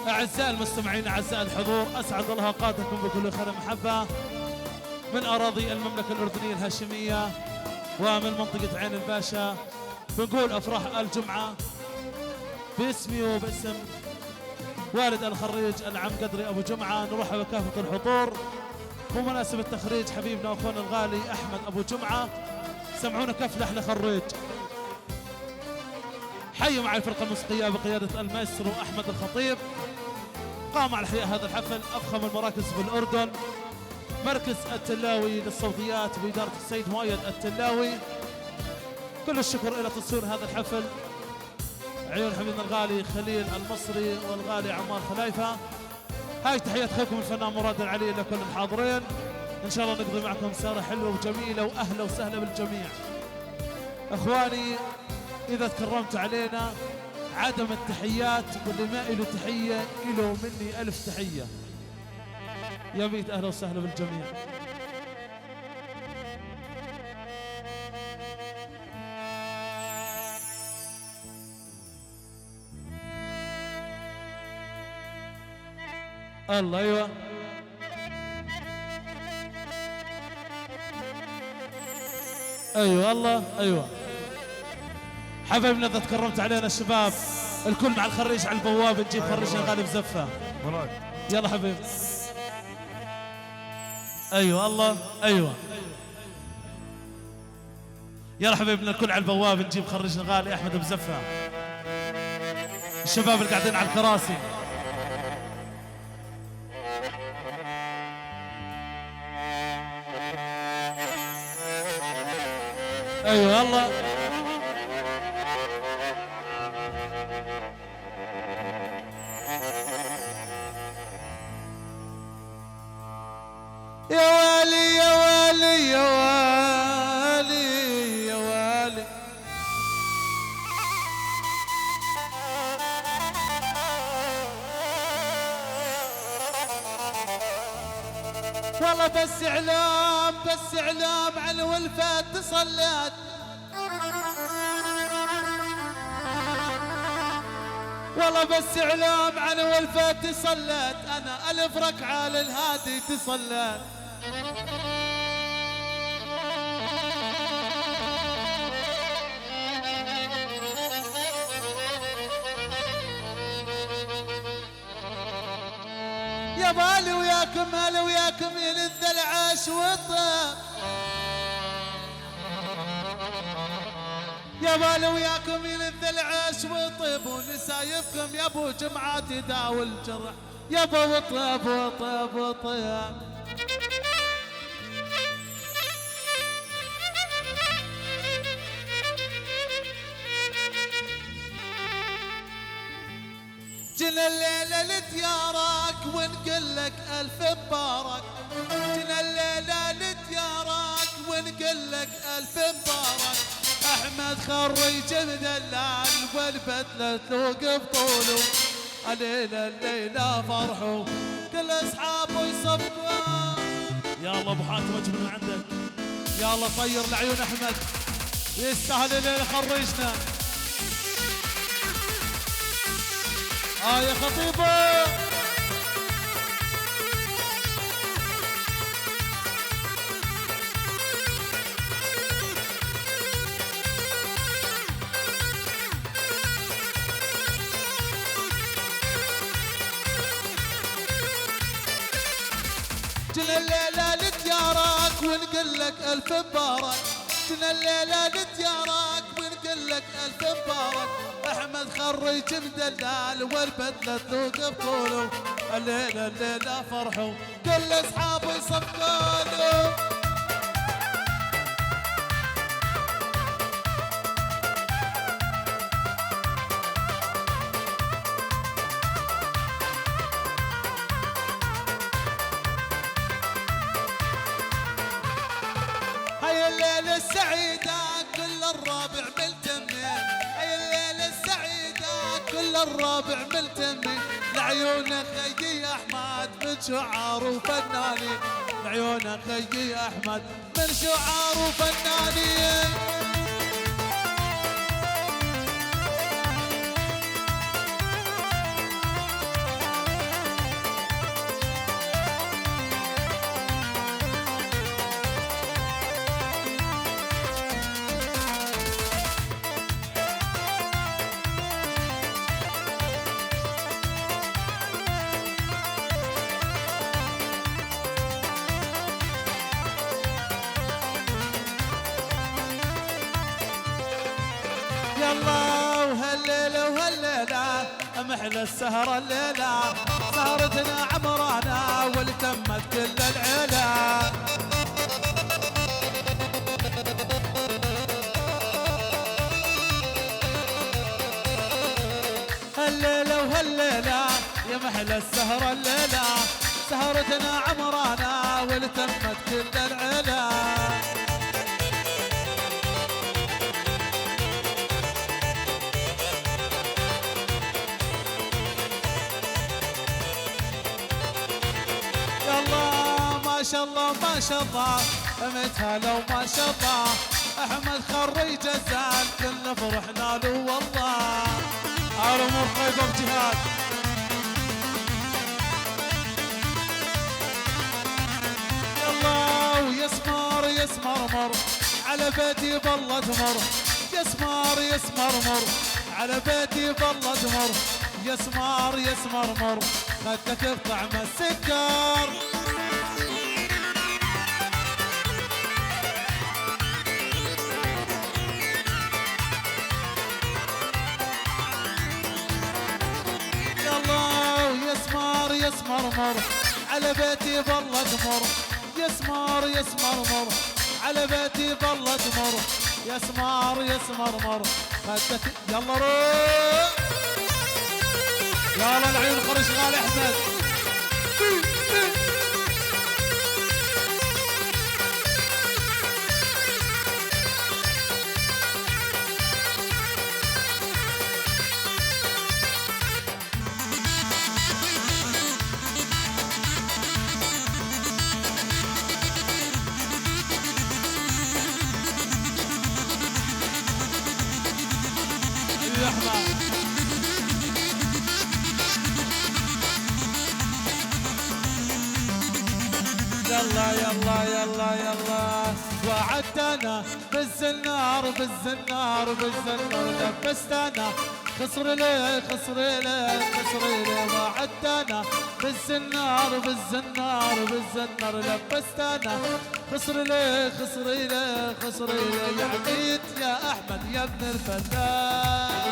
أعزائي المستمعين أعزائي الحضور، أسعد الله أوقاتكم بكل خير ومحبة من أراضي المملكة الأردنية الهاشمية ومن منطقة عين الباشا. بنقول أفراح الجمعة باسمي وباسم والد الخريج العم قدري أبو جمعة. نرحب بكافة الحضور بمناسبة تخريج حبيبنا وأخونا الغالي أحمد أبو جمعة. سمعونا كفلة أحلى خريج. حيوا مع الفرقة الموسيقية بقيادة المايسترو أحمد الخطيب. قام على إحياء هذا الحفل أفخم المراكز بالأردن، مركز التلاوي للصوتيات بإدارة السيد مؤيد التلاوي. كل الشكر إلى تصوير هذا الحفل عيون حبيبنا الغالي خليل المصري والغالي عمار خلايفة. هاي تحية أخوكم الفنان مراد العلي لكل الحاضرين. إن شاء الله نقضي معكم سهرة حلوة وجميلة وأهلا وسهلا بالجميع. أخواني إذا تكرمت علينا عدم التحيات واللي ما إله تحية إله مني ألف تحية. يا بيت أهلا وسهلا بالجميع. الله أيوة أيوة الله أيوة. حبايبنا إذا تكرمت علينا الشباب الكل مع الخريج على البواب نجيب خريجنا غالب زفة. يلا حبيبي. أيوة الله أيوة. يلا حبيبنا الكل على البواب نجيب خريجنا غالي أحمد أبو زفة. الشباب اللي قاعدين على الكراسي. أيوة الله. يا والي يا والي يا والي يا والي. والله بس إعلام عن ولفات تصلت. والله بس إعلام عن ولفات تصلت. أنا ألف ركعة للهادي تصلت. يا بالي وياكم هلا وياكم يلذ العاش والطيب. يا بالي وياكم يلذ العاش والطيب ونسايفكم يا ابو جمعة تداوي الجرح. يا ابو وطيب وطيب وطيب. جنا الليلة لديارك ونقول لك ألف مبارك. جنا الليلة لديارك ونقول لك ألف مبارك. أحمد خريج مدلال والبدلة توقف طوله. الليلة فرحوا كل أصحابه يصفقوا. يا الله أبو حاتم أجمل من عندك. يا الله طير لعيون أحمد يستاهل الليلة خريجنا. يا خطيبة. جنا الليلة لديارك ونقول لك ألف مبارك. جنا الليلة لديارك ونقول لك ألف مبارك. أحمد خريج مدلال والبدلة توقف طوله. الليلة فرحوا كل أصحابه يصفقونه. هاي الليلة السعيدة كل الرابع ملتمين. هاي الليلة السعيدة كل الرابع ملتمين. لعيونك خيي أحمد من شعار وفنانين. لعيونك خيي أحمد من شعار وفنانين. يلا وهالليلة وهالليلة محلى السهرة الليلة سهرتنا عمرانا والتمت كل العيلة هالليلة وهالليلة يا محلى السهرة الليلة سهرتنا عمرانا والتمت كل العيلة ما شاء الله ما شاء الله متهلا وما شاء الله احمد خريج جزال كلنا فرحنا له والله الامور طيبه بجهاد يلا ويسمر يسمرمر على بيتي بالله تمر يسمر يسمرمر على بيتي بالله تمر يسمر يسمرمر خدك بطعم السكر يسمرمر على بيتي بالله تمر يسمر يسمرمر على بيتي بالله تمر يسمر يسمرمر خدك يلا روح يلا العيون خرج غالي احمد يلا يلا يلا يلا وعدتنا بالزنار بالزنار بالزنار لبستنا خسر لي خسر لي خسر لي وعدتنا بالزنار بالزنار بالزنار لبستنا خسر لي خسر لي خسر لي يا عميد يا احمد يا ابن الفنان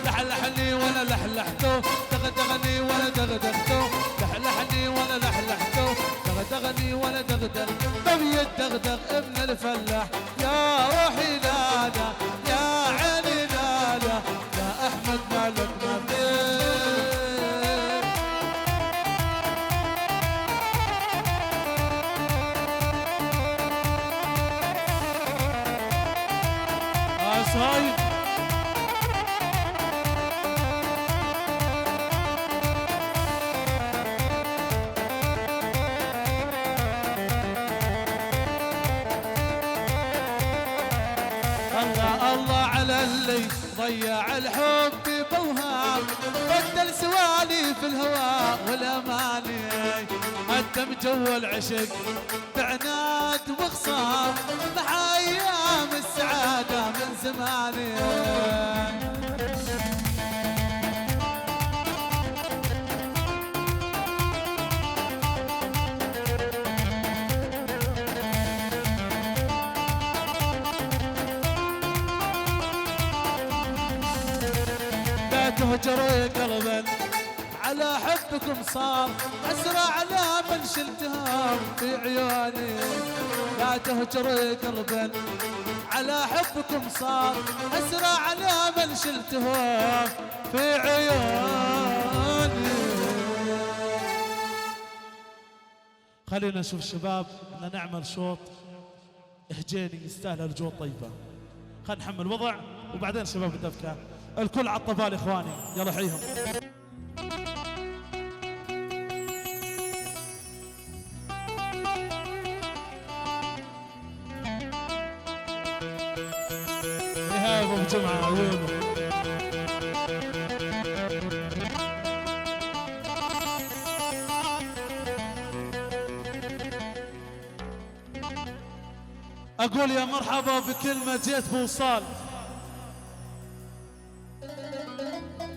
لحلحني وانا لحلحته دغدغني وانا دغدغته لحلحني وانا لحلحته دغدغني وانا دغدغ ببي الدغدغ ابن الفلاح يا روحي لالا يا عيني لالا يا احمد مالك ما فيه صايد الله على اللي ضيع الحب بوهام بدل سوالي في الهواء والاماني قدم جو العشق بعناد وخصام مع ايام السعاده من زماني تهجروا قلبا على حبكم صار أسرع على من شلتهم في عيوني لا تهجروا قلبا على حبكم صار أسرع على من شلتهم في عيوني خلينا نشوف الشباب بدنا نعمل شوط هجيني يستاهل رجوع طيبة خلينا نحمل وضع وبعدين شباب الدفكة الكل على الطبال اخواني يلا حيهم يا ابو جمعه عيونه اقول يا مرحبا بكلمه جيت بوصال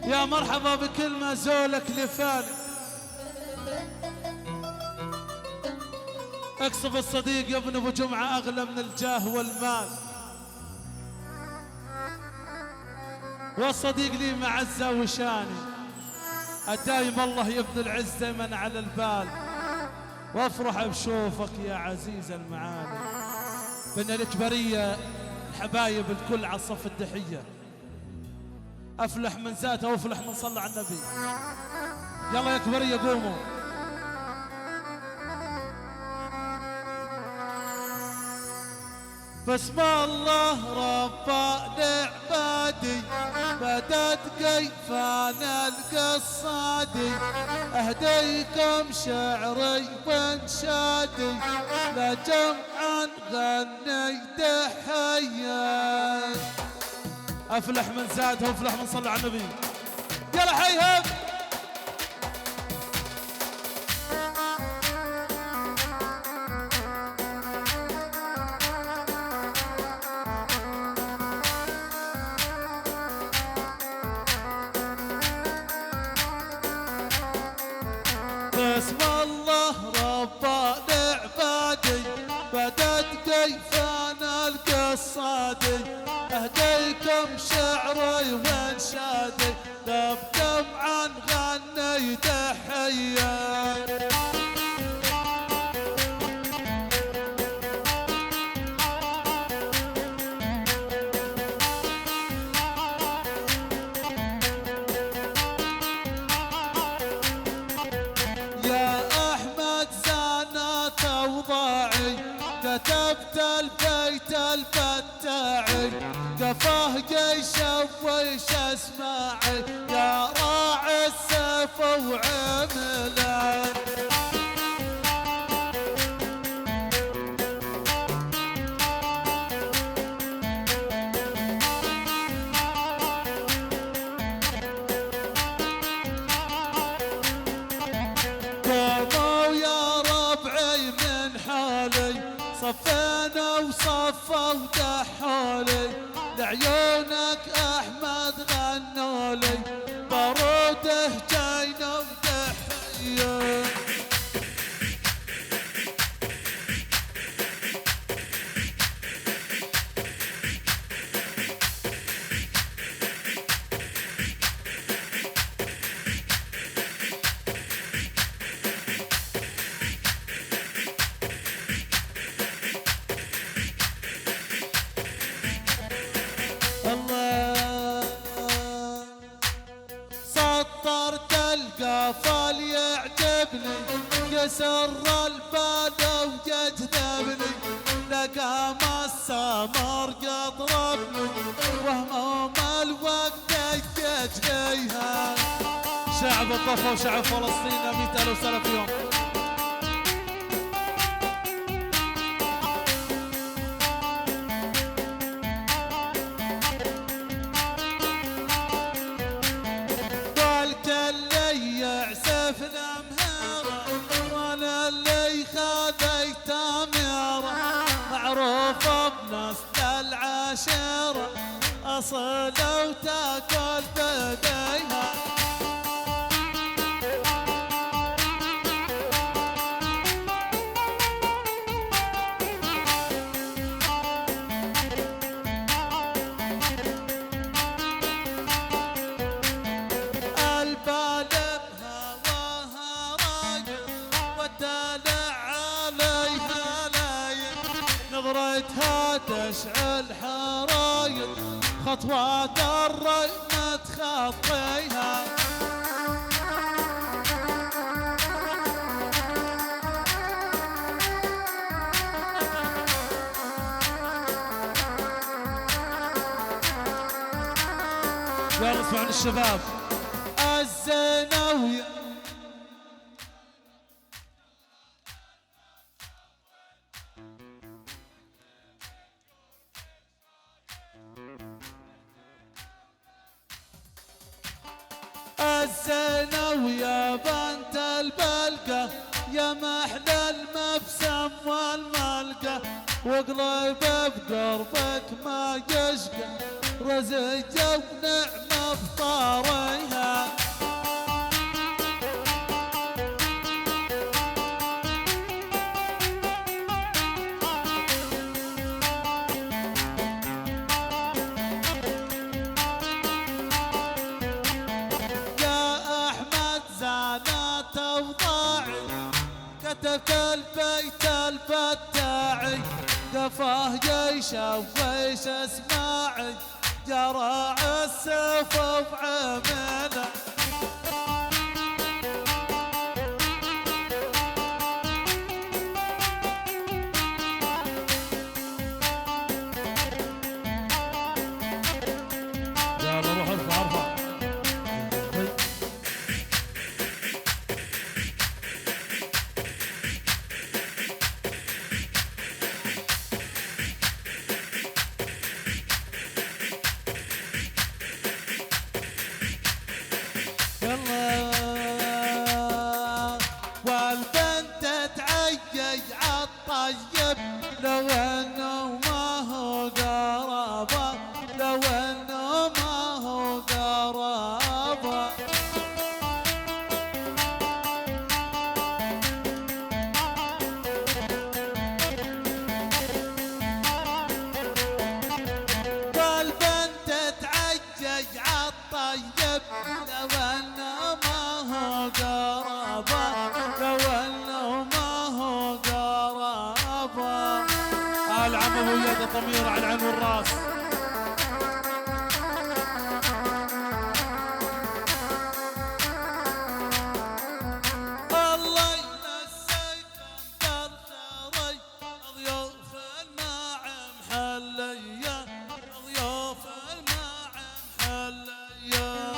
يا مرحبا بكلمة زولك لفالي اقصف الصديق يا ابن ابو جمعة اغلى من الجاه والمال والصديق لي معزة وشاني، الدايم الله يبني العز دايما على البال، وافرح بشوفك يا عزيز المعاني. بين الإكبرية الحبايب الكل على صف الدحية، أفلح من ذاته وافلح من صلى على النبي. يلا يا إكبرية قوموا. بسم الله رب العبادي بدت كيفان القصادي، اهديكم شعري وانشادي لجمعا غني دحيا. افلح من زاده وافلح من صلى على النبي. يلا حيهم. بسم الله رب العبادي بدت كيفان القصادي، اهديكم شعري وانشادي دبدب عن غني دحيا. كتبت البيت الفتاعي قفاه جيش ويش اسماعي، يا راعي السيف وعمله. قوموا يا ربعي من حالي، صفينا وصفوا دحولي لعيونك احمد غنولي، باروده جاينا ودحيه. سطرت القفل يعجبني يسر البال ويجذبني، لقام السمر يضربني وهموم الوقت يجليها. شعب الضفة وشعب فلسطين 100,000 سنة في يوم. يعسفنا مهارة وانا اللي خذيت اميرة، معروفة بنسل العشيرة اصل وتاكل بديها. نظرتها تشعل حرايق خطوات الري تخطيها. يلا اسمعوا الشباب الزينوية. الزينوية بنت البلقة يا محلى المبسم والملقى، وقلب بقربك ما يشقى رزق ونعمة بطاريها. وانت في البيت الفتاعي قفاه يشوش اسماعي جرع الصفوف عمله والبنت تعيج عالطيب لو انه ما هو قرابه لو انه ما هو قرابه والبنت تعيج عالطيب لو انه ما هو قرابه لو انه ما هو قرابه العم ويا ضمير على العين والراس الله يمسيكم بالخير ضيوف الماعم حليا ضيوف الماعم حليا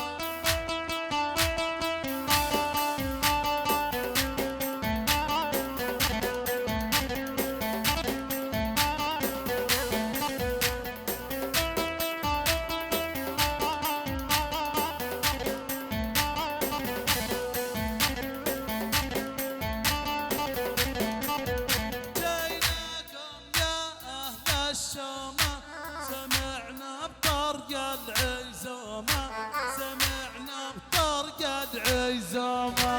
سمعنا بطرق العزومة سمعنا بطرق العزومة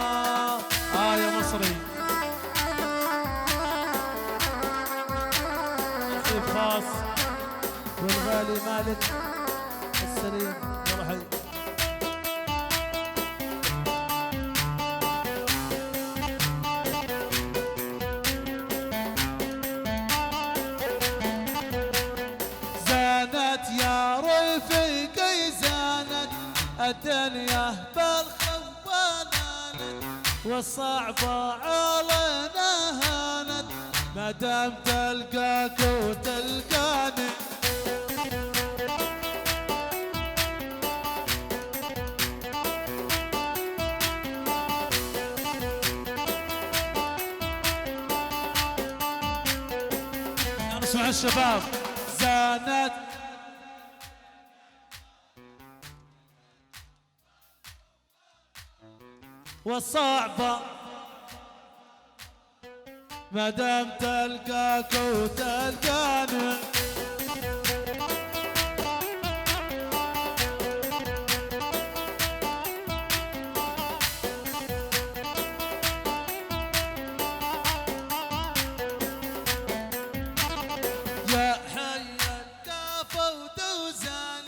يا مصري ترحيب خاص والغالي مالك السليم يا يا رفيقي زانت الدنيا بالخوانات والصعبة علينا هانت ما دام تلقاك وتلقاني نسمع الشباب زانت والصعبة ما دام تلقاك وتلقاني يا حي الكاف ودوزان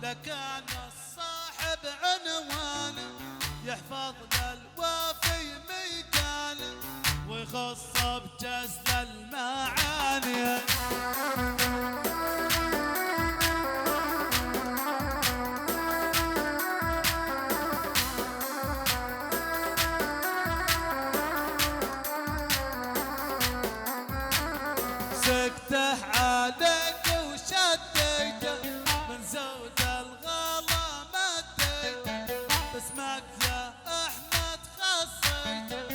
لكان الصاحب عنوانه يحفظ للوافي ميكانه ويخص بجزل المعاني سكته عليك وشديته من زود الغلا مديته باسمك يا احمد خصيته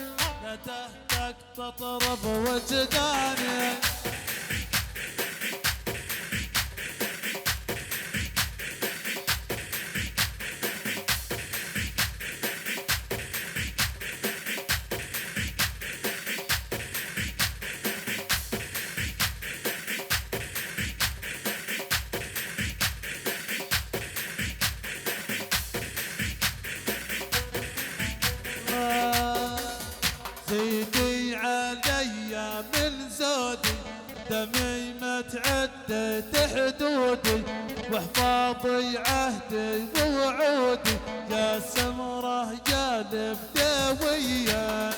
لا تهتك تطرب وجداني زيدي علي من زودي دمي متعدد حدودي وحفاظي عهدي ووعودي يا سمره يا البداويه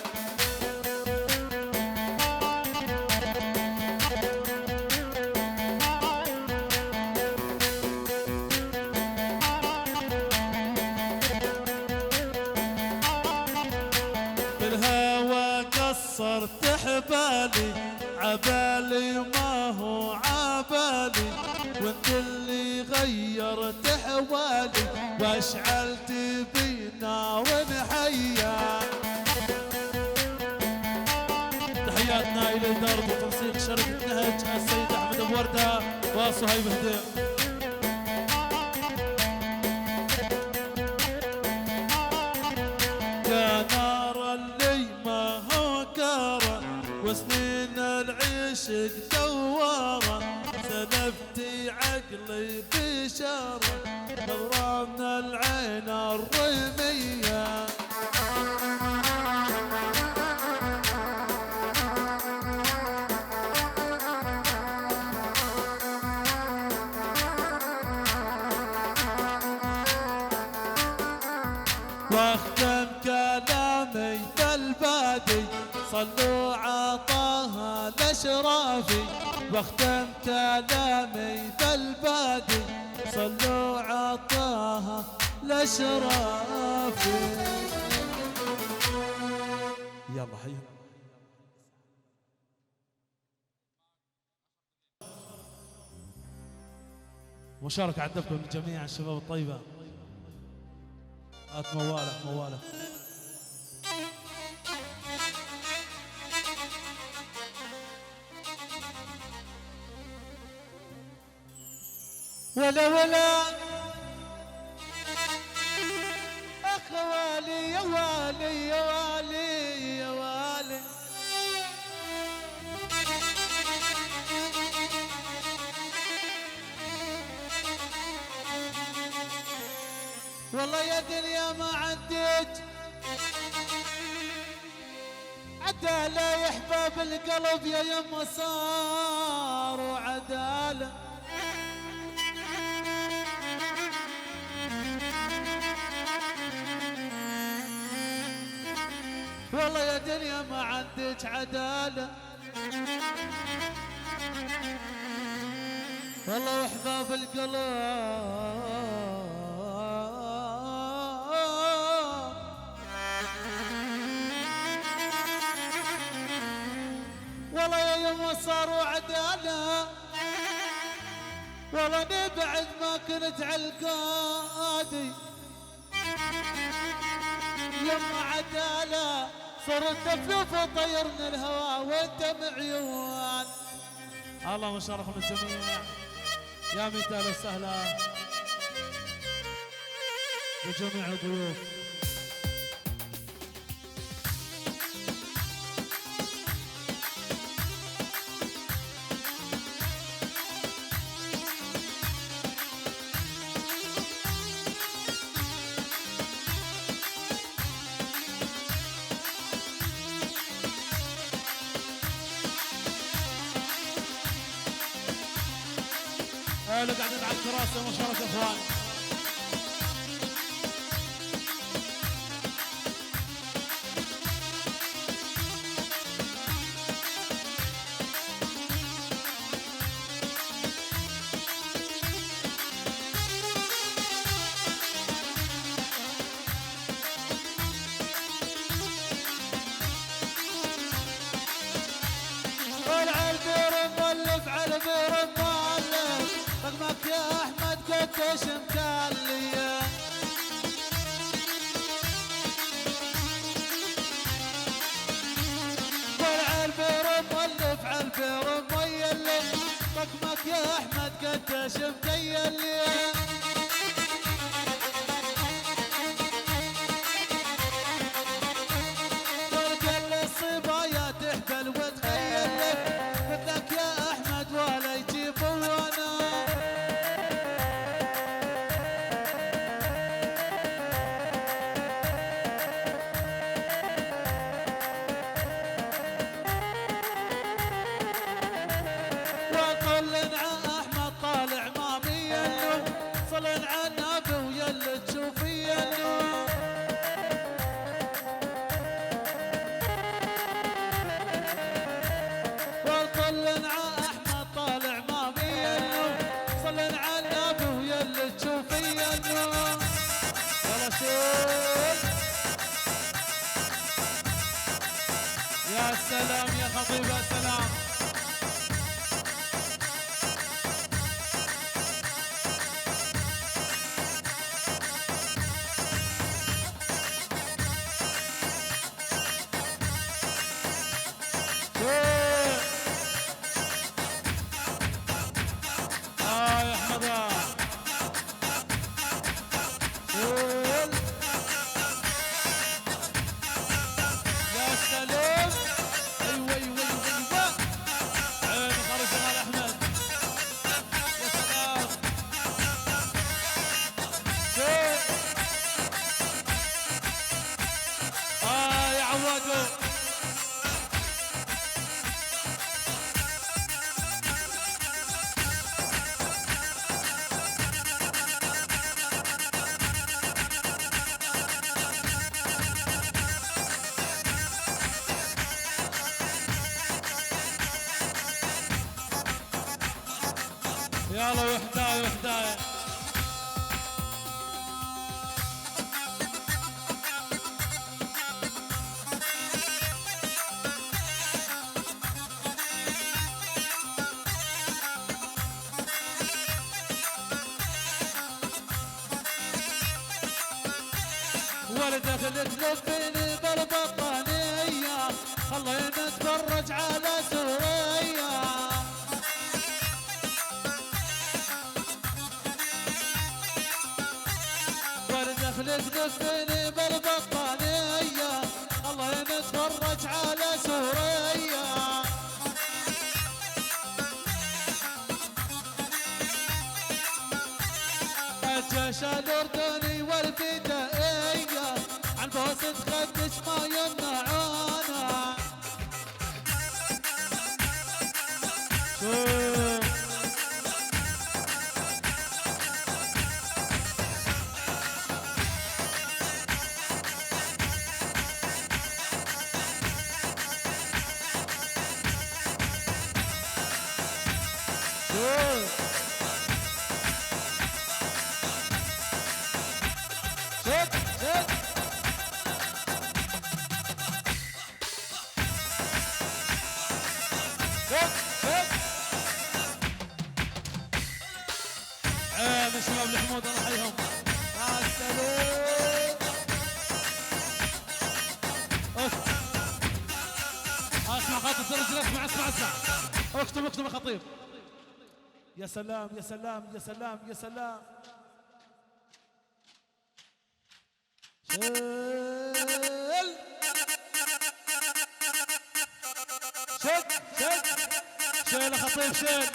عبالي ما هو عبالي، وانت اللي غيرت حوالي واشعلت بنار حية. تحياتنا الى اداره وتنسيق شركه نهج السيد احمد ابو ورده وصهيب هدير. يا نار اللي ما هو كاره وسنين العشق دواره، سلبتي عقلي بشاره نظرة من العين الرمية. واختم كلامي بالبادي صلوا عطاها الاشرافي، واختم كلامي بالبادي صلوا عطاها الاشرافي. يلا حي مشاركة عندكم من جميع الشباب الطيبة. هات موالك موالك. ولا ولا أخوالي يا والي يا والي يا والي، والله يا دنيا ما عديت عدالة يا احباب القلب يا يما صاروا عدالة. والله يا دنيا ما عندك عدالة، والله واحباب القلب والله يا يما صاروا عدالة. والله نبعد ما كنت عالقادي يما عدالة، صرت تفلوف وطيرنا الهواء وانت معيون. اللهم شرف الجميع يا مثال وسهلا لجميع الضيوف. اللي قاعدين على الكراسي مشاركة اخوان. والعالبير مولف عالبير مولف رقمك يا احمد قديش مكليه. والعالبير مولف عالبير ميلف رقمك يا احمد قديش مكيليه. والكل الصبايا تحبل وتخيلك مثلك يا احمد ولا يجيبونا. وكل احمد طالع ما بيلو صلن على النبي ويلا تشوفي يلو. وكل احمد طالع ما بيلو صلن على النبي ويلا تشوفي يلو. يلا شوف يا سلام يا خطيب يا سلام. يلا وحداية وحداية. ولدك اللي تلفيني بالبطانية خلينا نتفرج على سوريا. ولدك اللي تلفيني بالبطانية خلينا نتفرج على سوريا. الجيش الأردني والفدائية عن فوز تخدش ما يمنعونا. شوف من شباب الحمود الله يحييهم. مع السلامة. اسمع خاطر رجلك، اسمع اسمع اسمع. اكتب اكتب يا خطيب. يا سلام يا سلام يا سلام يا سلام. شيل شد شد شيل يا خطيب شيل.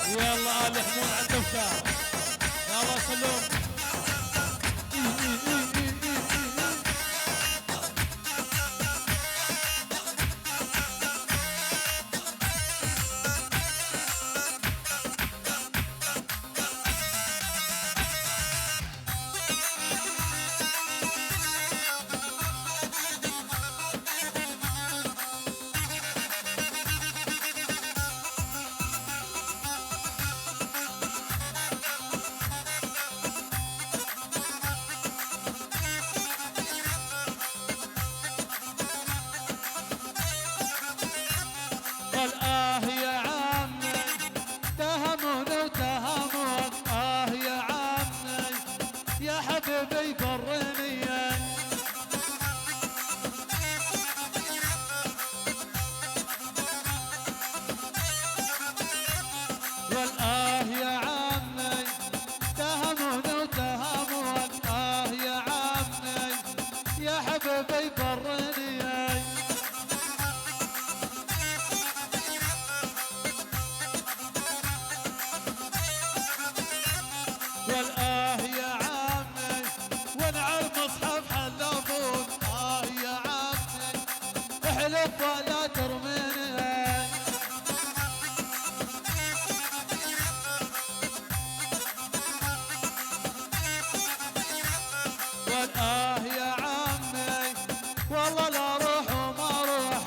يلا آل حمود عند وفاء. يلا سلوم. ولا ترميني والآه يا عمي والله لا روح وما روح.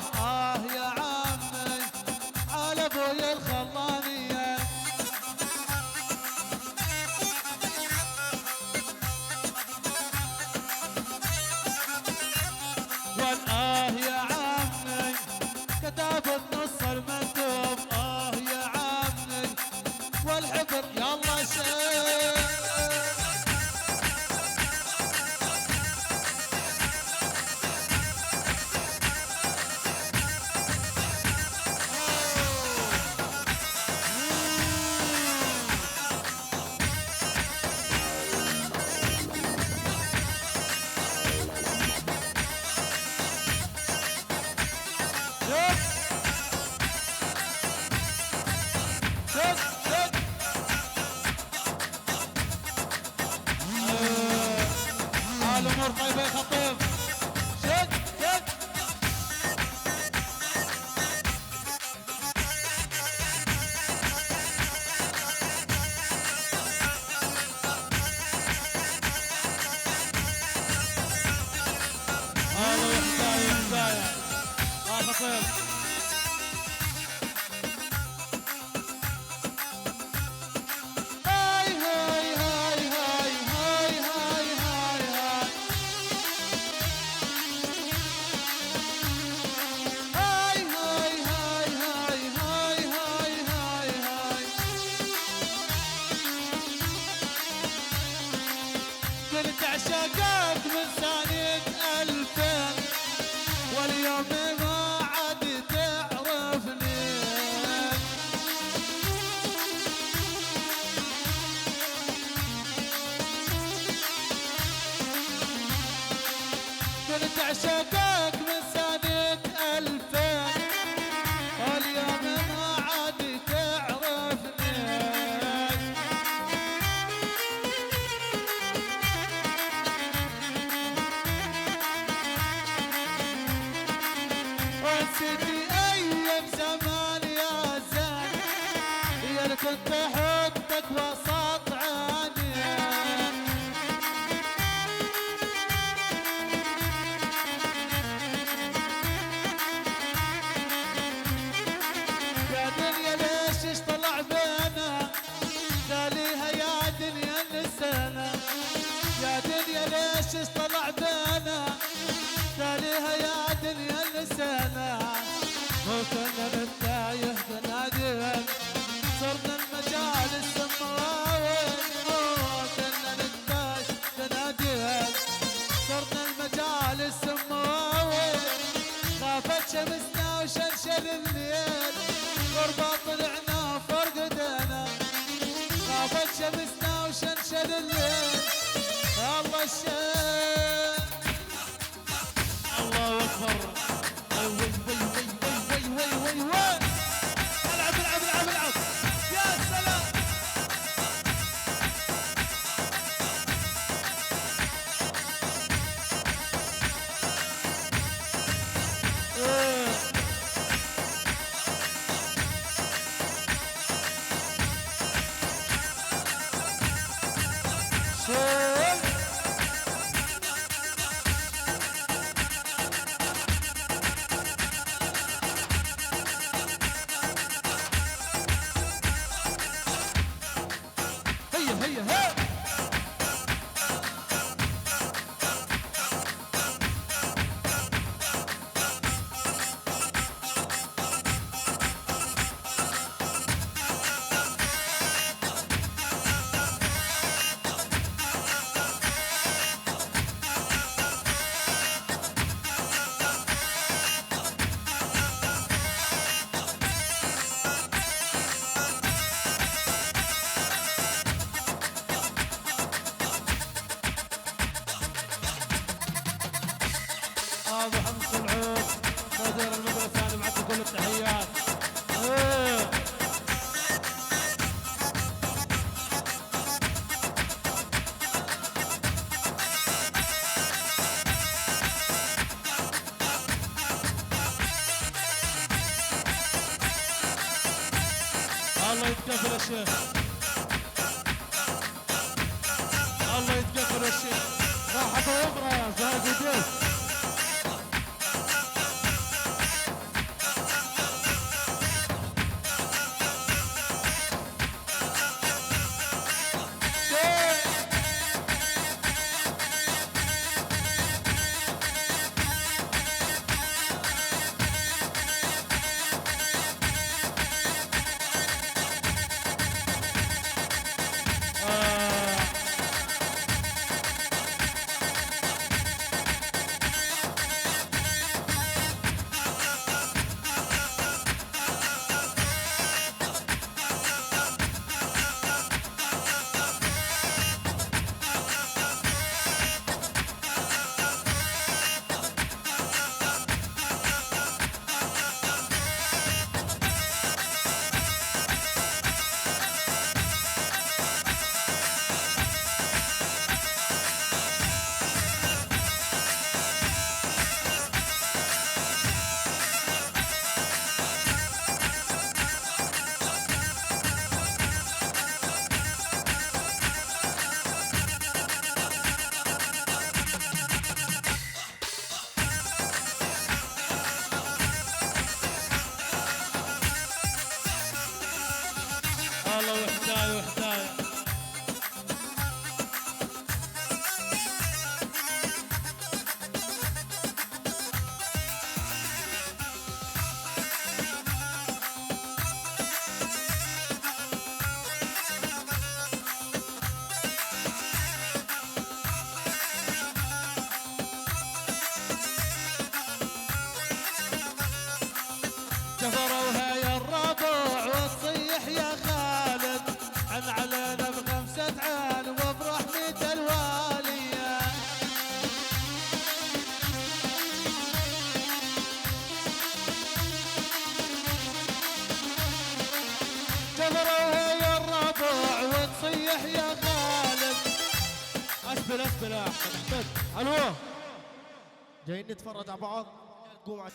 يا عمي على ابوي الخلانية والآه يا عمي كتابة نص المكتوب. يا عمي والحبر يلا شيء. الامور طيبه يا خطيب. شد شد الله يحتاج يا خطيب. كنت احطك وسط عيني يا دنيا ليش ايش طلع بينا خليها يا دنيا نسينا يا دنيا ليش ايش طلع بينا خليها يا دنيا نسينا وكنا نتايه بناديك صرنا المجالس مراوين وكنا نتايه بناديك صرنا المجالس مراوين خافت شمسنا وشلشل الليل غربة طلعنا وفرقدنا خافت شمسنا وشلشل الليل الله الشيخ الله اكبر وي وي وي وي وي وي وي العب العب العب العب يا سلام ابو حمص العود مدير المدرسه انا معك كل التحيات الله يتكفل الشيخ الله يتكفل الشيخ راحة وامرأة يا زاهد الدين جفروها يا الربع وتصيح يا خالد عن علينا بخمسة عين وبرحمة الوالية جفروها يا الربع وتصيح يا خالد اسبل اسبل يا احمد الو جايين نتفرج على بعض قوم على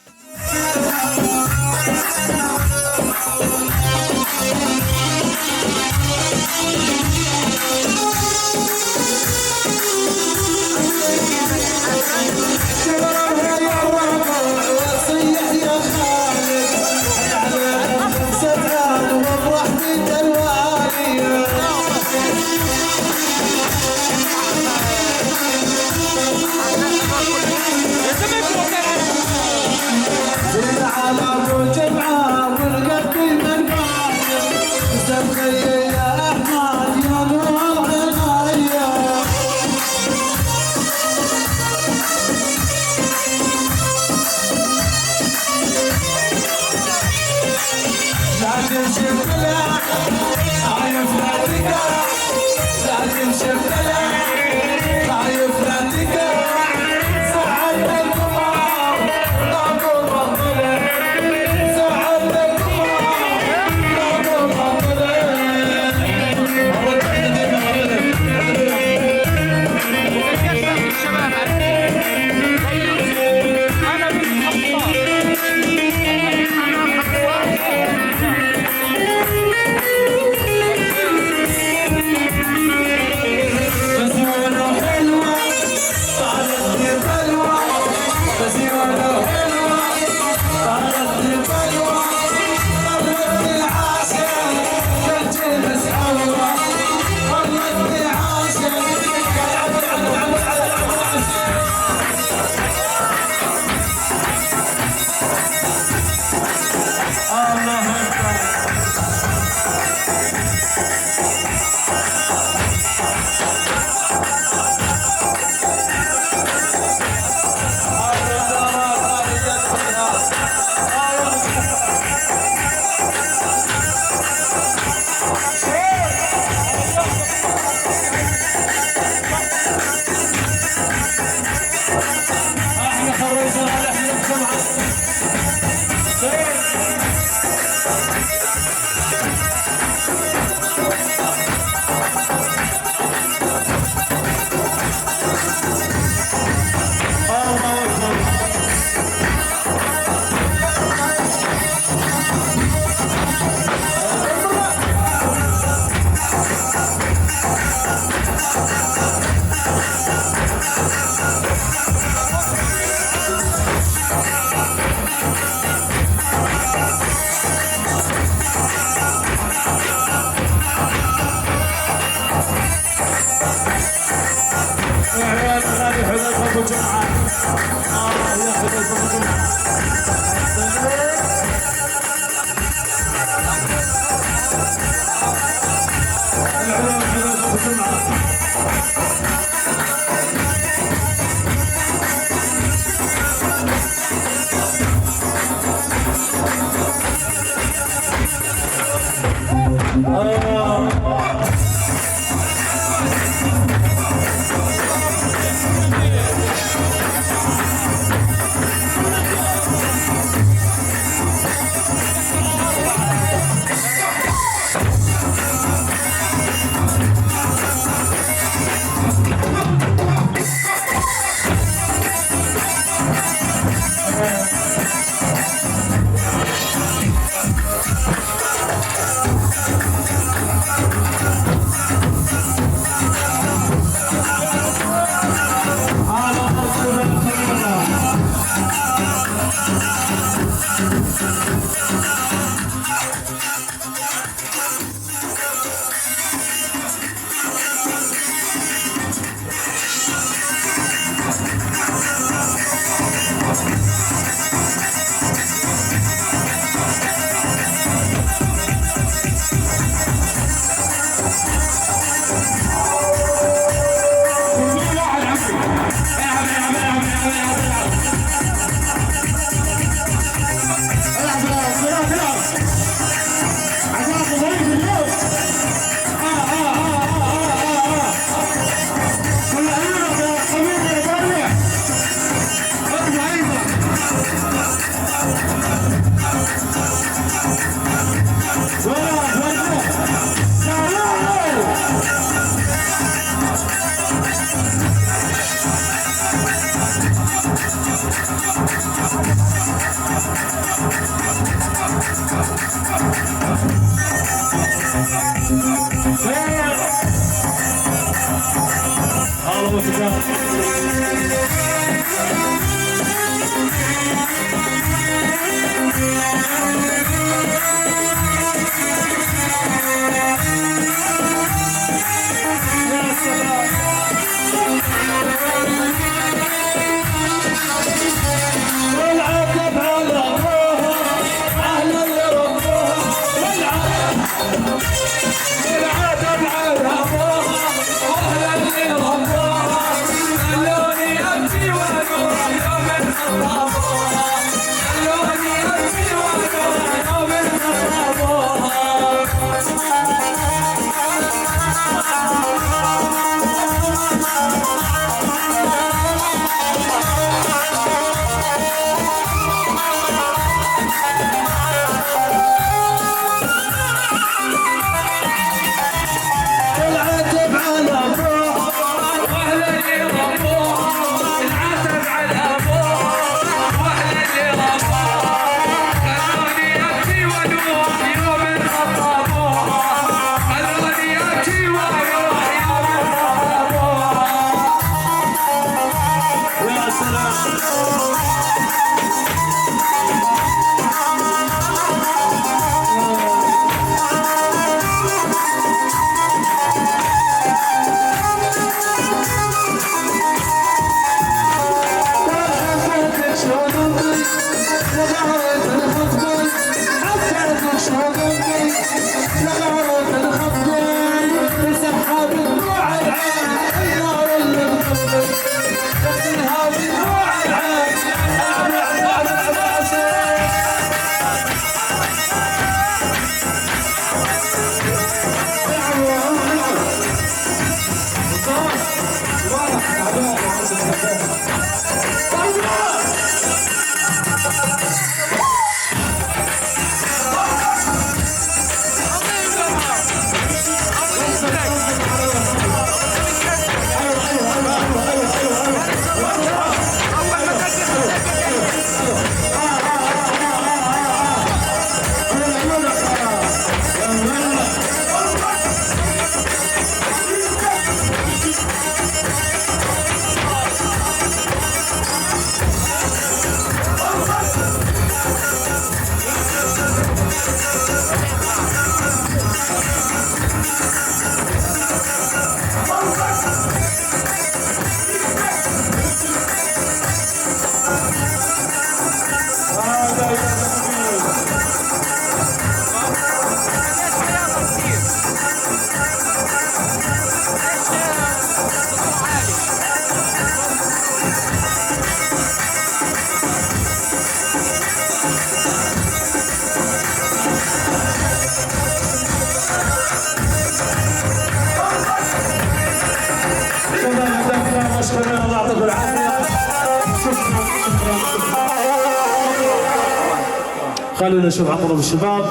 خلونا نشوف عمرو بالشباب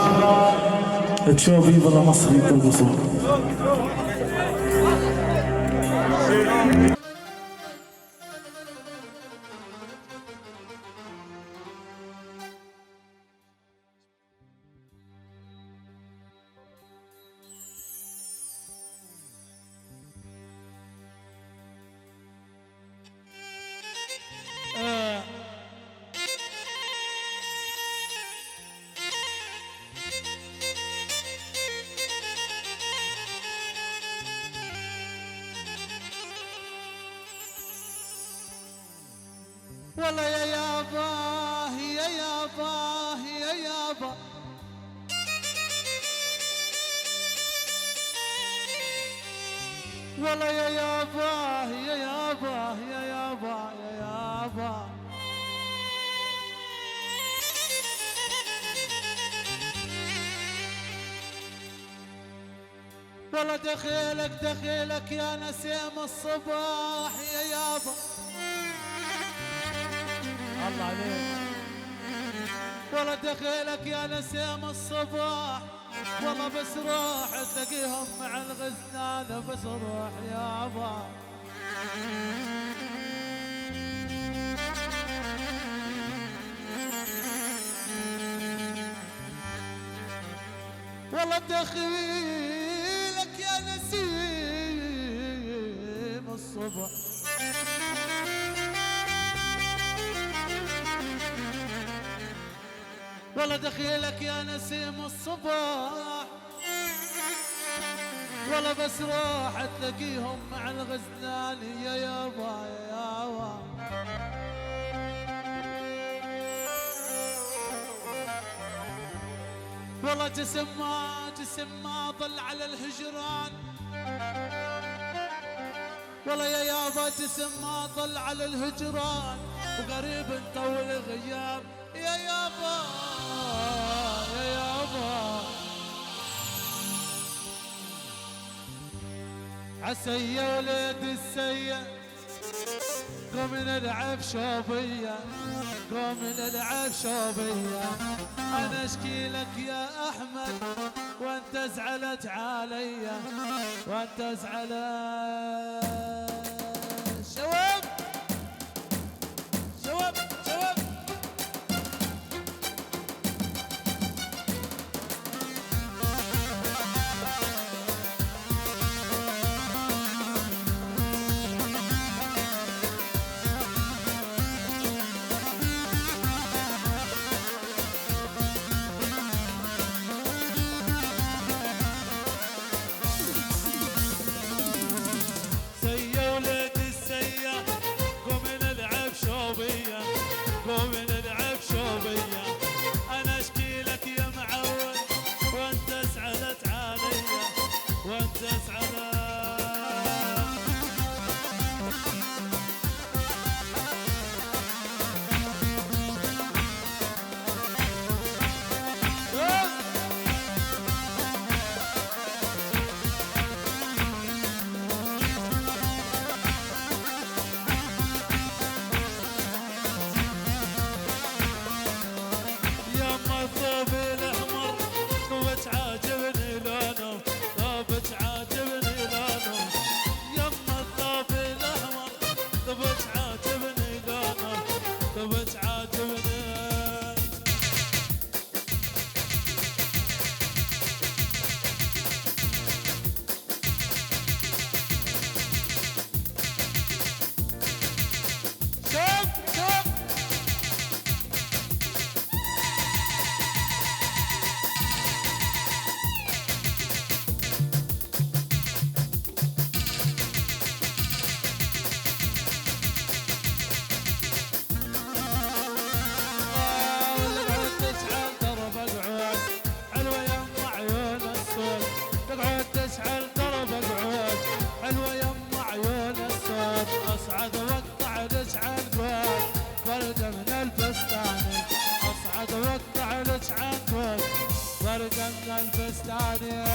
تشوفي برا مصر يقلبصون. والله يا يابا يا يابا يا يابا والله يا يابا يا يابا يا يابا يا يابا والله دخيلك دخيلك يا نسيم الصباح يا يابا الله عليك والله دخيلك يا نسيم الصباح والله بس روح تلاقيهم مع الغزلان بس روح يابا والله دخيلك يا نسيم الصبح والله دخيلك يا نسيم الصباح والله بس روح تلاقيهم مع الغزلان يا يابا يا يابا والله جسم ما ضل على الهجران والله يا يابا جسم ما ضل على الهجران وقريب نطول غياب يا يابا يا يابا عسية وليد السية قوم نلعب شوبية قوم نلعب شوبية أنا أشكي لك يا أحمد وأنت زعلت علي وأنت زعلت شباب شباب شباب ورقة الفستاني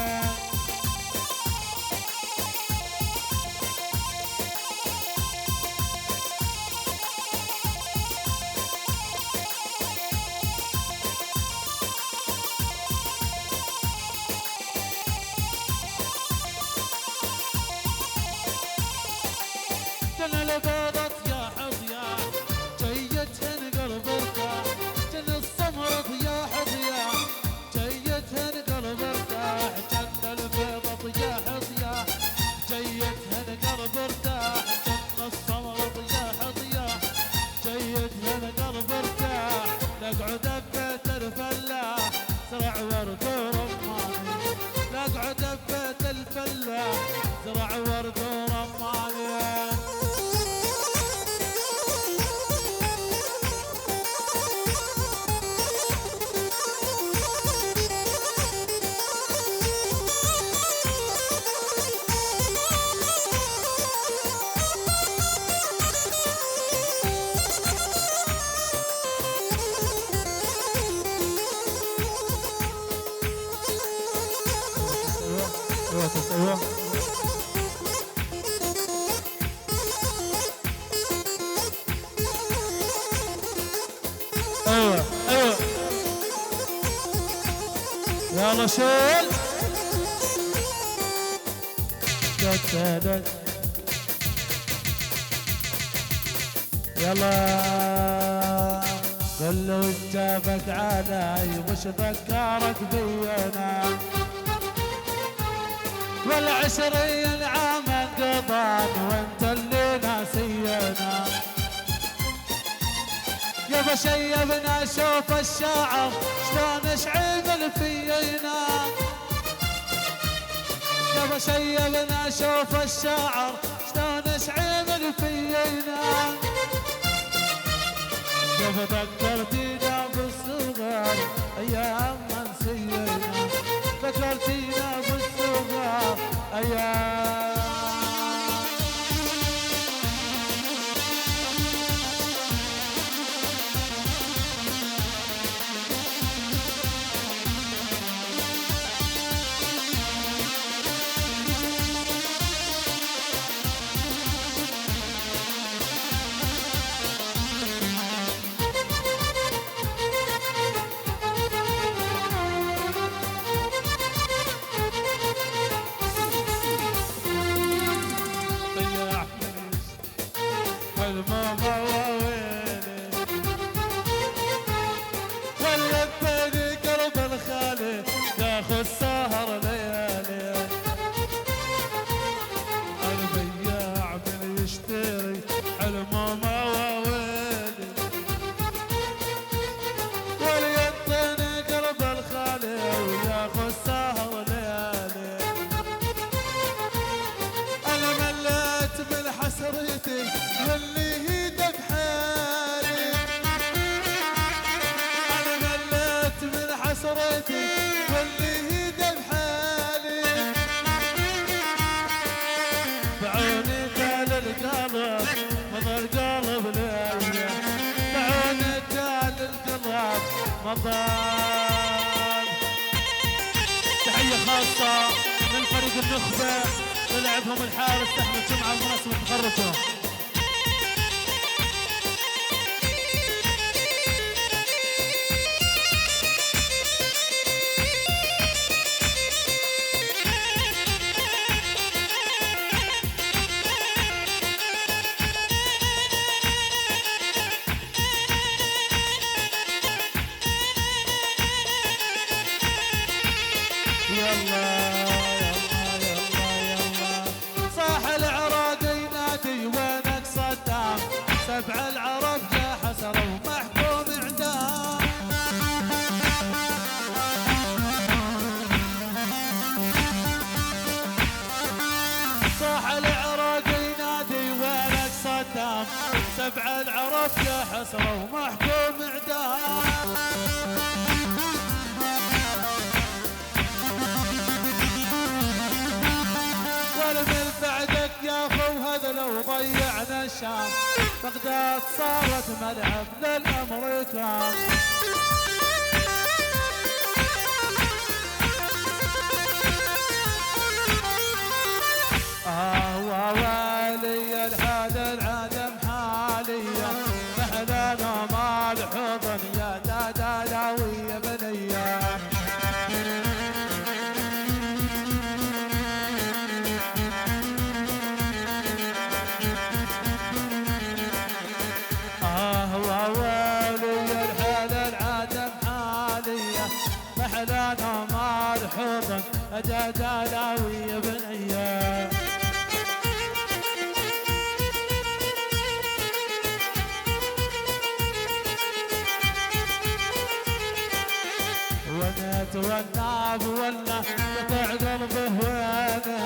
جنى البيضة يا حضياح جيتهن قلب ارتاح جنى السمر يا حضياح جيتهن قلب ارتاح جنى البيضة يا حضياح جيتهن قلب ارتاح جنى السمر يا حضياح جيتهن قلب ارتاح نقعد ببيت الفلاح زرع ورد ورماني نقعد ببيت الفلاح زرع ورد ورماني ايوه ايوه ايوه يلا شيل يلا قل له وجافك علي وش ذكرك بينا والعشرين عام انقضان وانت اللي ناسينا يابا شيبنا شوف الشاعر شلون شعيب فينا يابا شيبنا شوف الشاعر شلون شعيب فينا يابا ذكرتينا بالصغر ايام ما نسينا ذكرتينا بالصغر ايام السهر ليالي البياع من يشتري حلم مواويلي وليطني قلب الخالي وياخذ السهر ليالي انا مليت من حسرتي واللي هي بحالي انا مليت من حسرتي واللي بعوني تال القلب مضى القلب ليا بعوني تال القلب مضى. تحية خاصة من فريق النخبة للعبهم الحارس أحمد جمعة بمناسبة تخرجهم. صاح العراق ينادي وينك صدام سبع العرب جا حسرة ومحكوم اعدام صاح العراق ينادي وينك صدام سبع العرب جا حسرة ومحكوم اعدام من بعدك يا خو هذا لو ضيعنا الشام بغداد صارت ملعب للامريكان ووالي الحال العدم حاليا محلانا مال حضن يا داداوي يا بنيه دلاوي يا بنيه والناب ولا قطع قلبه ويني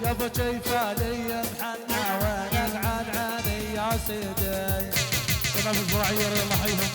يا ابو جيفالي محنى وينك عن عيني يا سيدي شباب الزراعيه يلا حيهم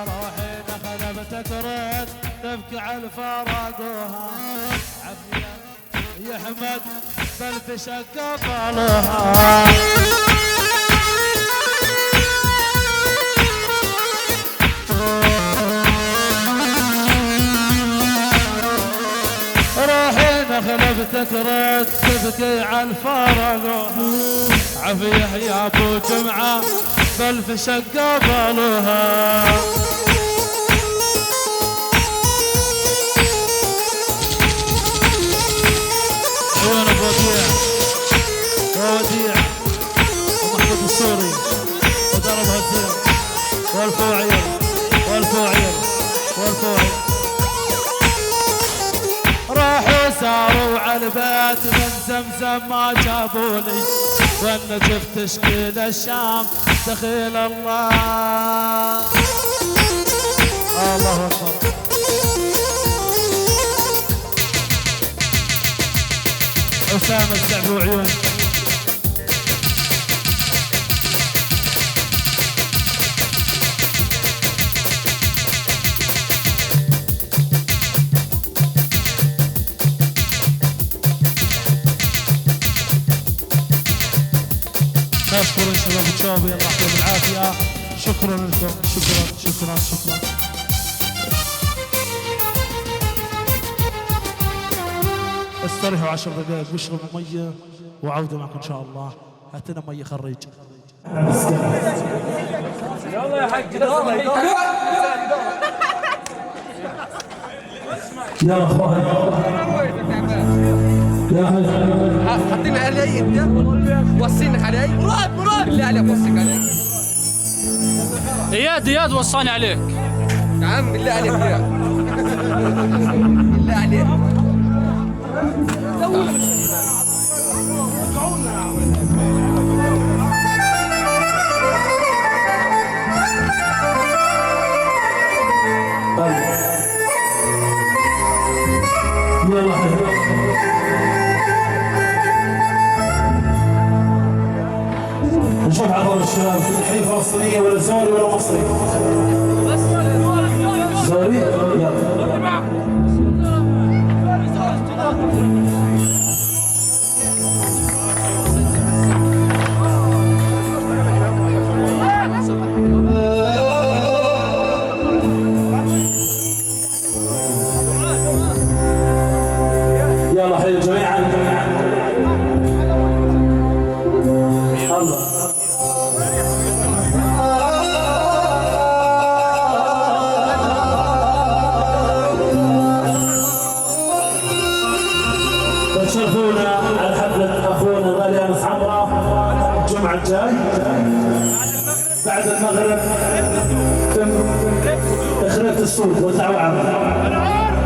روحي خلبتك رد تبكي على الفراقها عافية يا حمد بل تشق طالها روحي خلبتك رد تبكي على الفراقها عافية يا ابو جمعه بل في شق بالها عيون ابو وديع ووديع ومحمود السوري وضرب هالزين والفوعير والفوعير والفوعير راحوا ساروا على البيت من زمزم ما جابولي والنجف تشكيل الشام دخيل الله الله اكبر اسامه السعد وعيون نشكر شباب الشوبي الله يعطيهم العافيه شكرا لكم شكرا استريحوا 10 دقائق واشربوا ميه وعوده معكم ان شاء الله هات لنا ميه خريج يلا يا حاج يا اخوان يا حاج حاطين علي انت وصينك علي مراد بالله عليك وصيك علي اياد وصاني عليك يا عم بالله عليك يا بالله عليك نشوف عضل الشباب الحين فلسطينية ولا سوري ولا مصري؟ سوري؟ يلا يلا حي جميعا الله تشرفونا على حفلة أخونا الغالي أنس عمرة الجمعة الجاي بعد المغرب تم تخريف السوق والدعوة عامة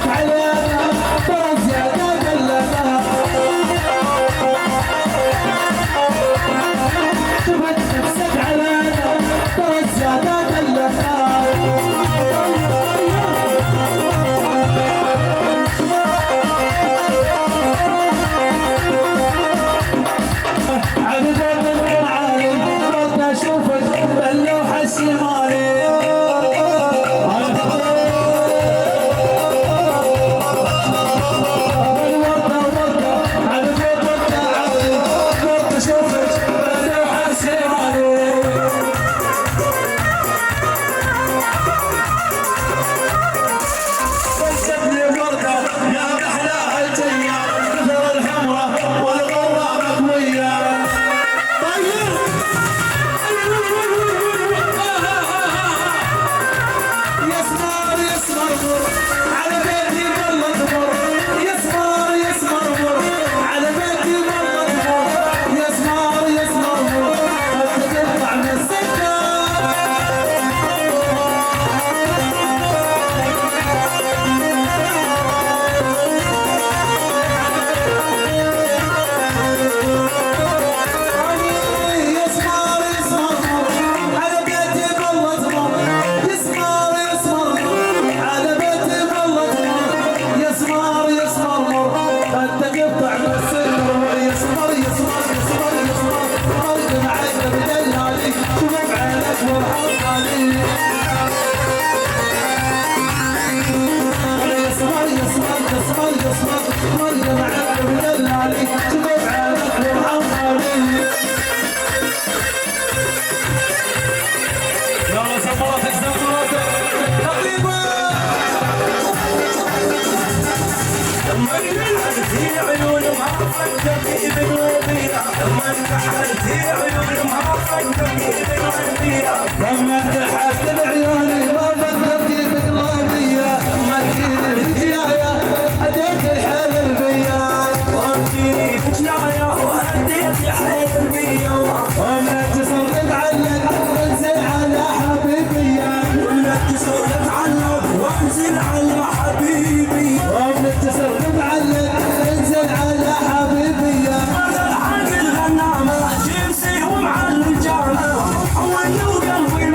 علينا ترى زيادة دلنا شفت نفسك علينا ترى زيادة دلنا لما تحت العيون ما فكرت بقلبية ما تجيني الهداية هديت الحيل البيا وامشي بجناية وهديت الحيل البيا وما تصرف عنك وانزل على حبيبية وما تصرف عنك وانزل على حبيبي وما تصرف عنك وانزل على حبيبية الغنامة جنسي ومع الجامعة وانه قلبي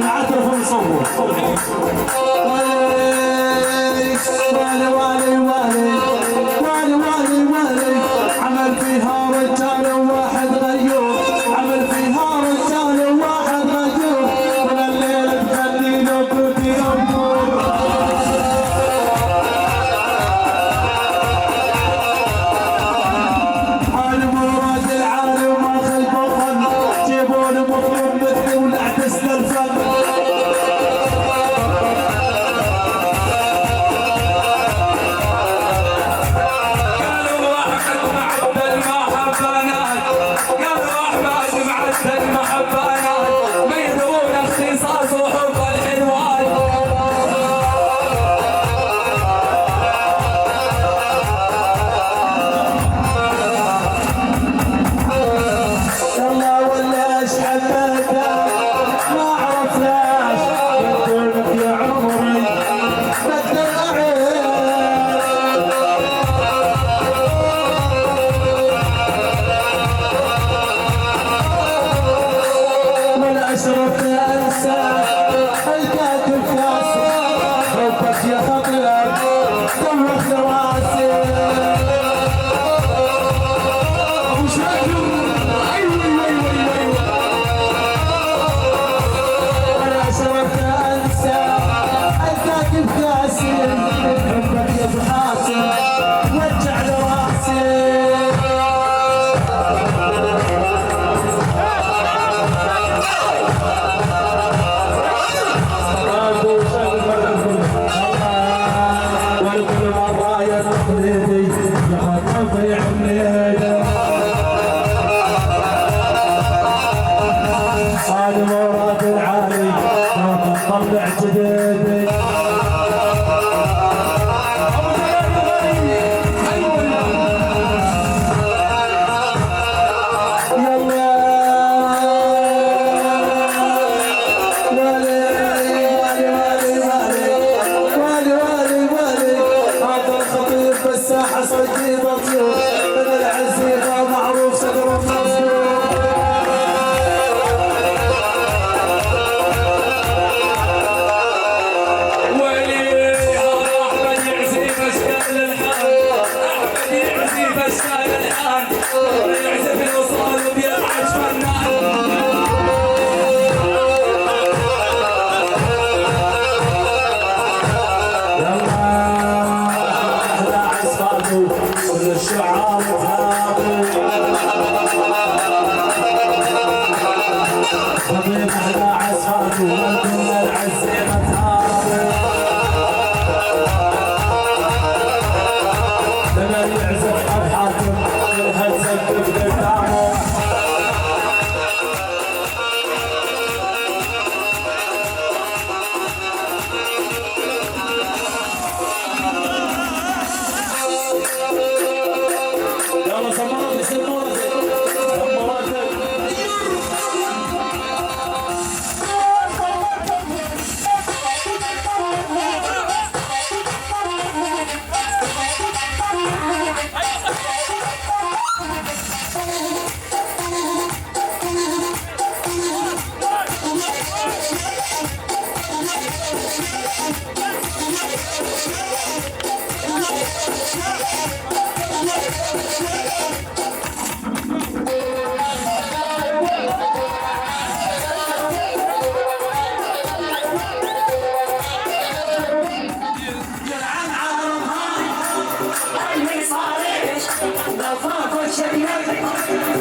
نعترف ونصور. والي والي والي والي والي والي عمل فيها رجال واحد غيور، عمل فيها رجال واحد غيور، من الليل تغني له كوتي أمور. حال مراد العالي وما خلفه ظن، جيبون مطلوب مثلي ونعكس للفن.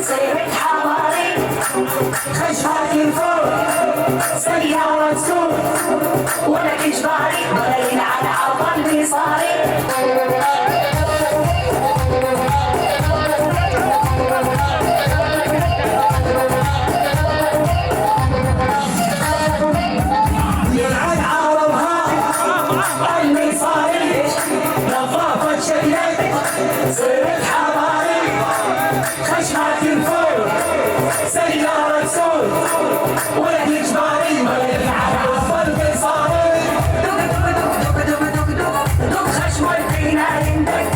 سيرة حواري خشها تنفور سيارة تسوق ولا إجباري ولا يلعن عطل بصاري يلعن عرضها المصاري نظافة شكلك سيرة حواري خشها تنفور سيارة تسوق ولا إجباري ولا يلعن عطل بصاري دوق خشمة الدين عندك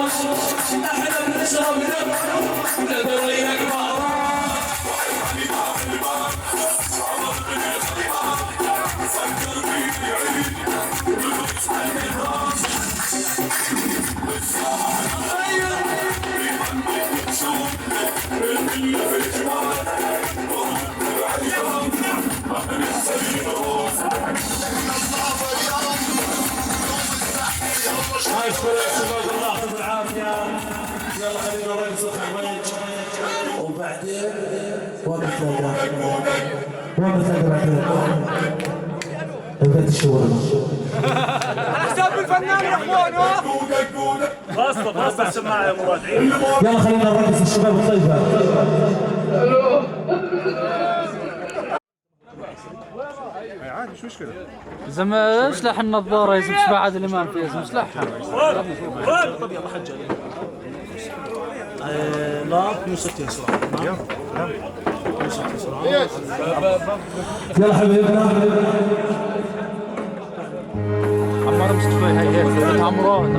احنا بنشرب دم ندري اكبر اشكر الشباب الله يعطيكم العافيه. يلا خلينا نرقص الخميس وبعدين وبتلاقى بعدين بدأت الشاورما على حساب الفنان يا اخوان. بس سماعه يا مراد. يلا خلينا نرقص الشباب الطيبه. عادي شو مشكلة؟ زلمة اشلح النظارة يا زلمة شبع عادل الإمام في اسمه اشلحها. طب يلا حجة لا 160 سرعة. يلا حبيبنا عمار مصطفى هاي هيك عمرات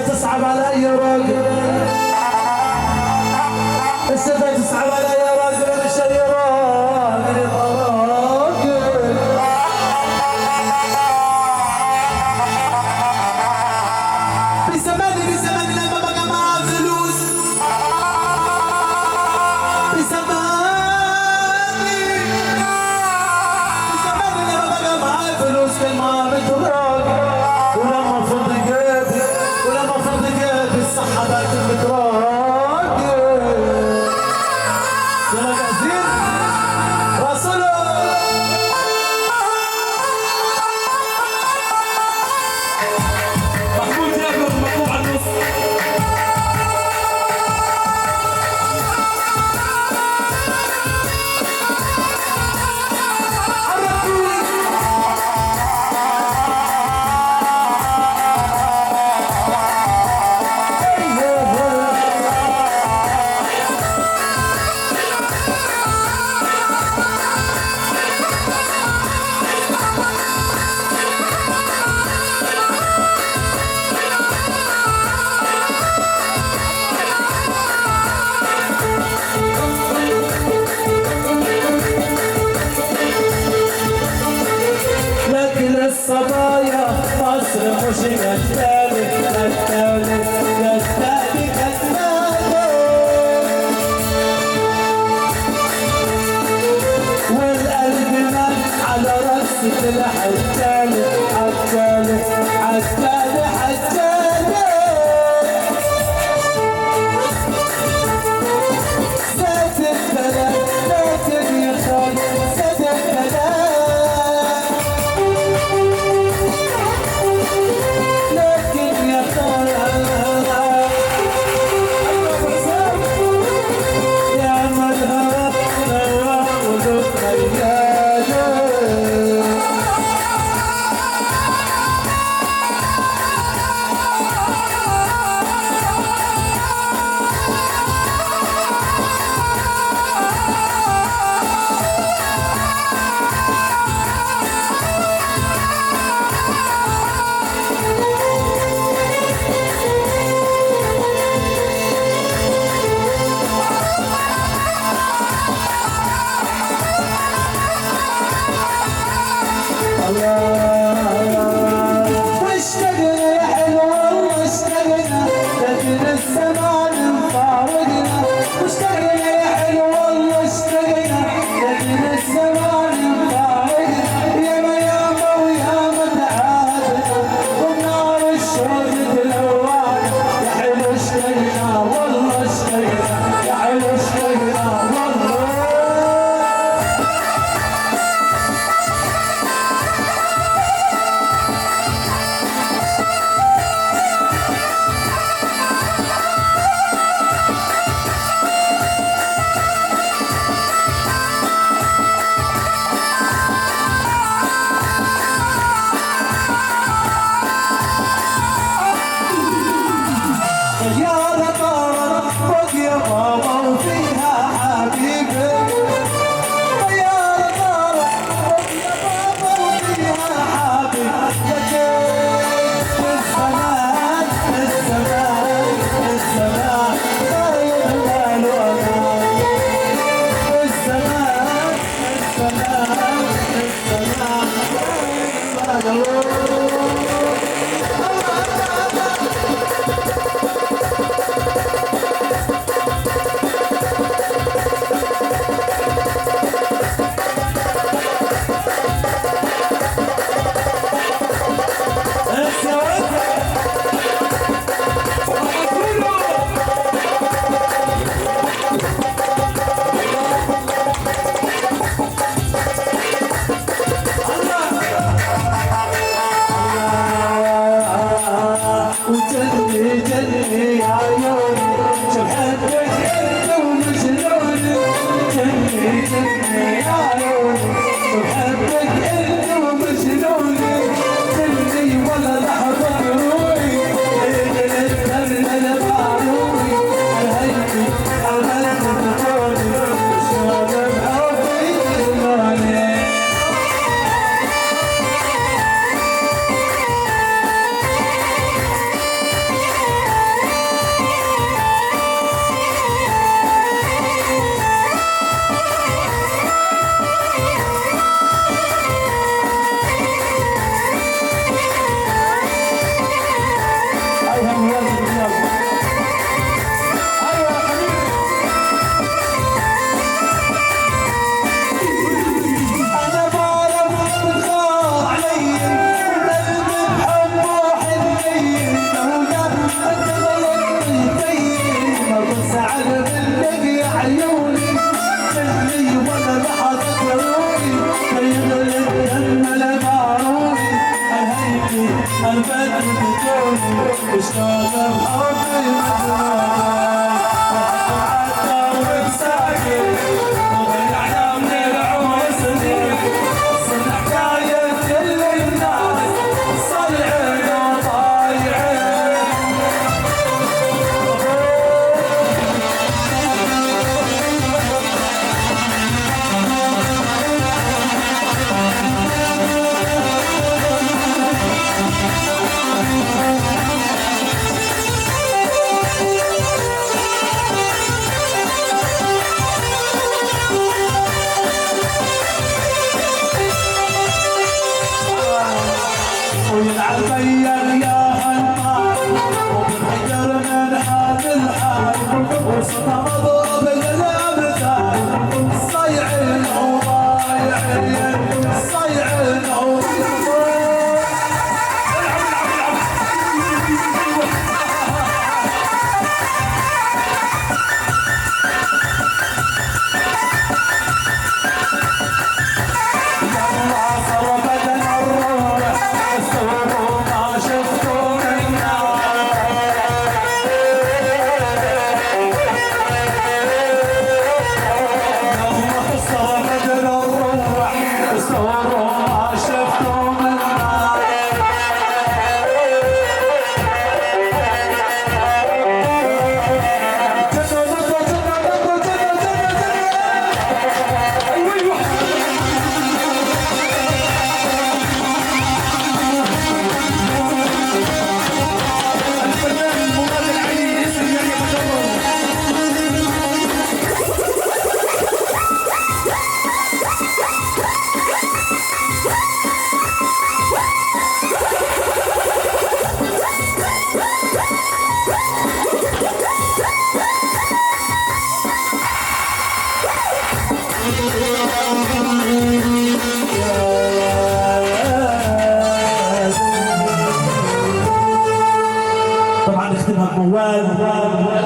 تصعب علي يا راجل، الشدة تصعب علي يا راجل، مش يا راجل يا راجل. بزماني لما بقى معاه فلوس، بزماني لما بقى معاه فلوس كان معاه بنت راجل، ولما فضي جابي الصحة بقت المتراجل. يلا جاهزين؟ وصلوا محمود ياكل مقطوع على النص. الصبايا مصر مش غتالي غتالي غتالي غتالي، والقلب مال على راسك الحتالي حتالي حتالي حتالي. زاد البلد زاد اليخال زاد البلد،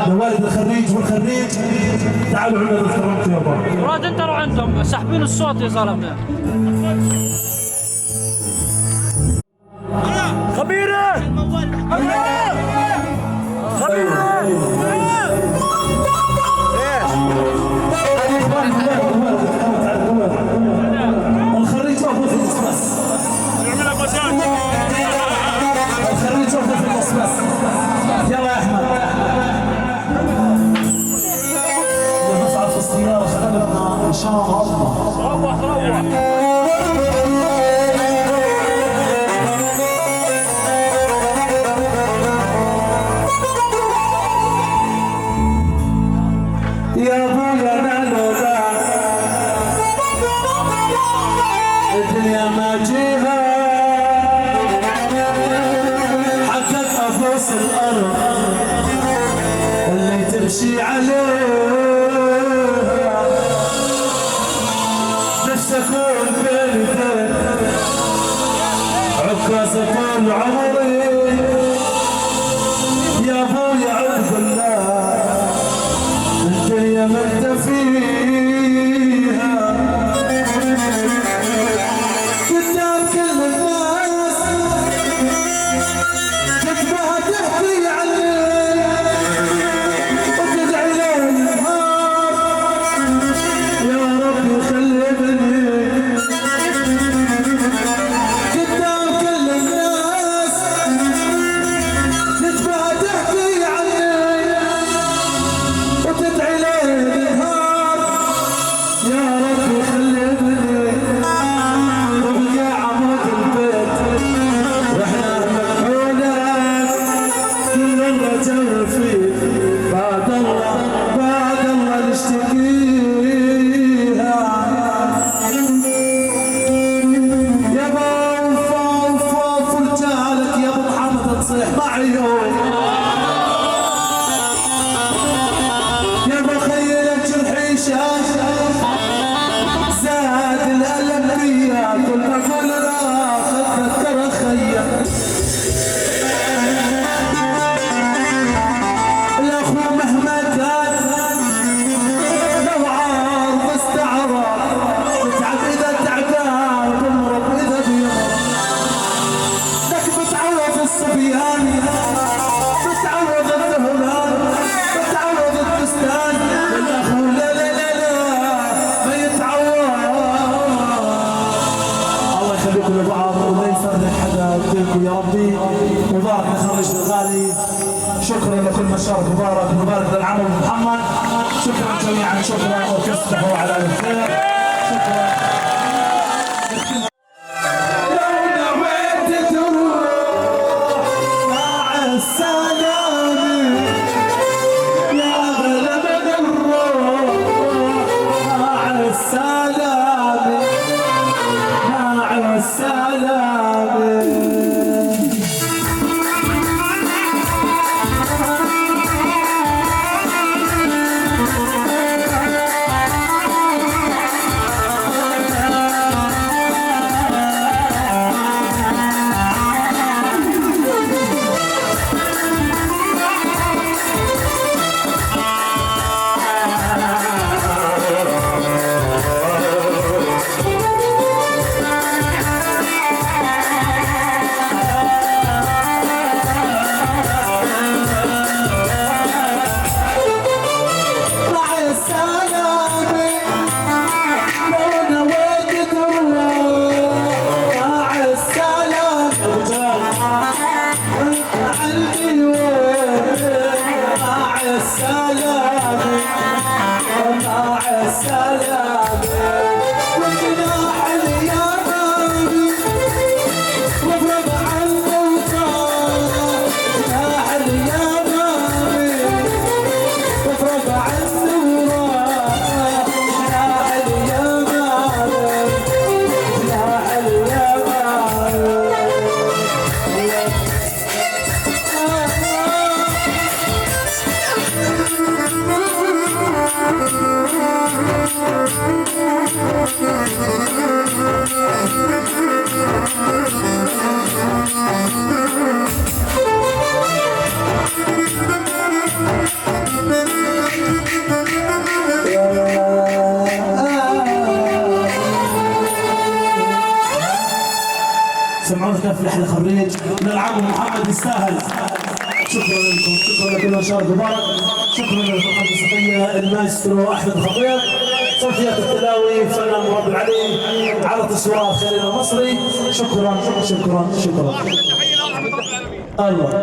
لوالد الخريج والخريج تعالوا عندنا تكرمتوا يا بابا. مراد انت روح عندهم ساحبين الصوت يا زلمه. خبيره خبيره الخريج وقف في القصص الخريج وقف في القصص. يلا يا احمد نصعد في السياره خلينا ان شاء الله. روح يا ابويا مالو الدنيا ما جيها حتى تقفص الارض اللي تمشي عليها نفسي اكون بيدك عكازة طول عمري يا ابويا عبد الله الدنيا ما انت فيها قدام كل الناس تتبع تحكي عني وتدعي ليل نهار يا رب خليني قدام كل الناس تتبع تحكي عني وتدعي ليل نهار يا رب خليني وبقى عمود البيت واحنا مكحولات كل الرجل فيه بعد الله نشتكيها يا ابو وفا فرجالك يا ابو محمد تصيح معيون يا ابو خيلك جرحي شاشه زاد الألم بيا كل ما أقول راح أتذكر خيا الأخو مهما كان لو عار مستعرض تتعب إذا تعبان تمرض إذا بيمرض لك بتعوض الصبيان بتعوض الذهبان بتعوض الفستان الأخو لا لا لا لا ما يتعوض الله يخليكم لبعض وما يفرق حدا فيكم يا ربي مبارك لخرجنا الغالي شكرا لكل من شارك مبارك للعمل محمد شكرا جميعا شكرا وتصبحوا على الخير شكرا لو نويت تروح مع السلامة يا غلب الروح مع السلامة مع السلامة سمعونا كيف رحلة خريج من العام محمد يستاهل شكرا لكم شكرا لكل من شارك مبارك شكرا للفرقة الموسيقية المايسترو احمد خطيب صوتيات التلاوي فنان مربي العلي على تصويرات خليل المصري شكرا شكرا شكرا الله